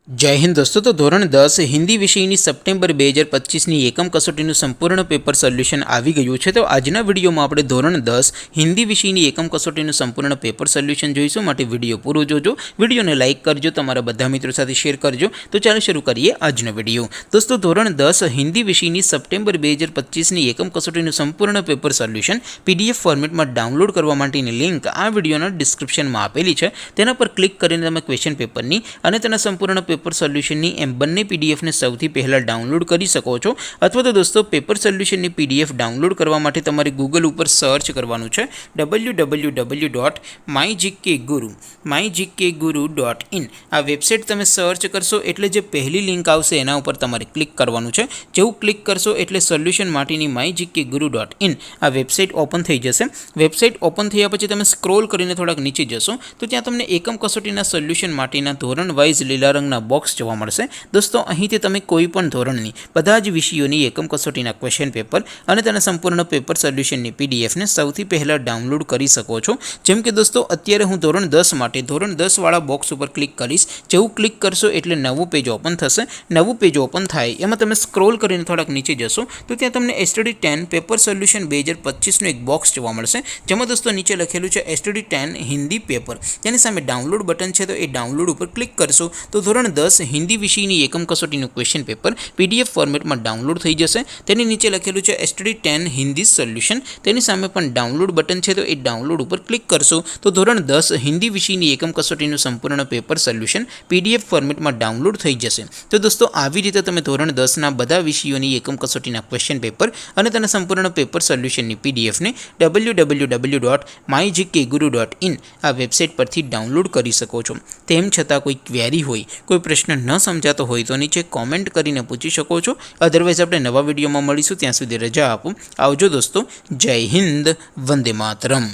जय हिंद दोस्तों। तो धोरण 10 हिंदी विषयની સપ્ટેમ્બર 2025ની એકમ કસોટીનું સંપૂર્ણ પેપર સોલ્યુશન આવી ગયું છે। તો આજના વિડીયોમાં આપણે ધોરણ 10 હિન્દી વિષયની એકમ કસોટીનું સંપૂર્ણ પેપર સોલ્યુશન જોઈશું। માટે વિડીયો પૂરો જોજો, વિડીયોને લાઇક કરજો, તમારા બધા મિત્રો સાથે શેર કરજો। તો ચાલો શરૂ કરીએ આજનો વિડીયો। દોસ્તો ધોરણ 10 હિન્દી વિષયની સપ્ટેમ્બર 2025ની એકમ કસોટીનું સંપૂર્ણ પેપર સોલ્યુશન PDF ફોર્મેટમાં ડાઉનલોડ કરવા માટેની લિંક આ વિડીયોના ડિસ્ક્રિપ્શનમાં આપેલી છે। તેના પર ક્લિક કરીને તમે ક્વેશ્ચન પેપરની અને તેના સંપૂર્ણ पेपर सोल्यूशन एम बने पीडीएफ ने सौथी पहला डाउनलॉड कर सको छो। अथवा तो दोस्तों पेपर सोल्यूशन पीडीएफ डाउनलॉड करवा माटे तमारे गूगल पर सर्च करवानुं छे www.mygkguru.in। आ वेबसाइट तमे सर्च करशो एटले जे पहली लिंक आवशे एना उपर तमारे क्लिक करवानुं छे। जेवुं क्लिक करशो एटले सोल्यूशन माटेनी mygkguru.in आ वेबसाइट ओपन थई जशे। वेबसाइट ओपन थया पछी तमे स्क्रॉल करीने थोड़ाक नीचे जशो तो त्यां तमने एकम कसोटीना सोल्यूशन माटेना धोरण वाइज लीला रंगना बॉक्स जोवा मळशे। दोस्तों અહીંથી તમે કોઈપણ ધોરણની બધા જ વિષયોની એકમ કસોટીના ક્વેશ્ચન પેપર અને તેના સંપૂર્ણ પેપર સોલ્યુશનની પીડીએફ ને સૌથી પહેલા ડાઉનલોડ કરી શકો છો। જેમ કે દોસ્તો અત્યારે હું ધોરણ 10 માટે ધોરણ 10 વાળા બોક્સ ઉપર ક્લિક કરીશ। જેવું ક્લિક કરશો એટલે નવું પેજ ઓપન થશે। નવું પેજ ઓપન થાય એમાં તમે સ્ક્રોલ કરીને થોડાક નીચે જશો તો ત્યાં તમને STD 10 પેપર સોલ્યુશન 2025 નું એક બોક્સ જોવા મળશે। જેમાં દોસ્તો નીચે લખેલું છે STD 10 હિન્દી પેપર। તેની સામે ડાઉનલોડ બટન છે તો એ ડાઉનલોડ ઉપર ક્લિક કરશો તો ધોરણ 10 हिंदी विषयनी एकम कसोटीનું क्वेश्चन पेपर पीडीएफ फॉर्मेटમાં ડાઉનલોડ થઈ જશે। તેની નીચે લખેલું છે STD 10 हिंदी સોલ્યુશન। તેની સામે પણ ડાઉનલોડ બટન છે તો એ ડાઉનલોડ ઉપર ક્લિક કરશો તો ધોરણ 10 हिंदी વિષયની એકમ કસોટીનું સંપૂર્ણ પેપર સોલ્યુશન પીડીએફ ફોર્મેટમાં ડાઉનલોડ થઈ જશે। તો દોસ્તો આવી રીતે તમે ધોરણ 10 ના બધા વિષયોની એકમ કસોટીના ક્વેશ્ચન પેપર અને તેના સંપૂર્ણ પેપર સોલ્યુશનની પીડીએફ ને www.mygkguru.in આ વેબસાઇટ પરથી ડાઉનલોડ કરી શકો છો। તેમ છતાં કોઈ ક્વેરી હોય, कोई प्रश्न न समझातो होय तो नीचे कॉमेंट करीने पूछी शको छो। अदरवाइज आपणे नवा विडियोमां मळीशुं, त्यां सुधी रजा आपो। आवजो दोस्तों। जय हिंद, वंदे मातरम।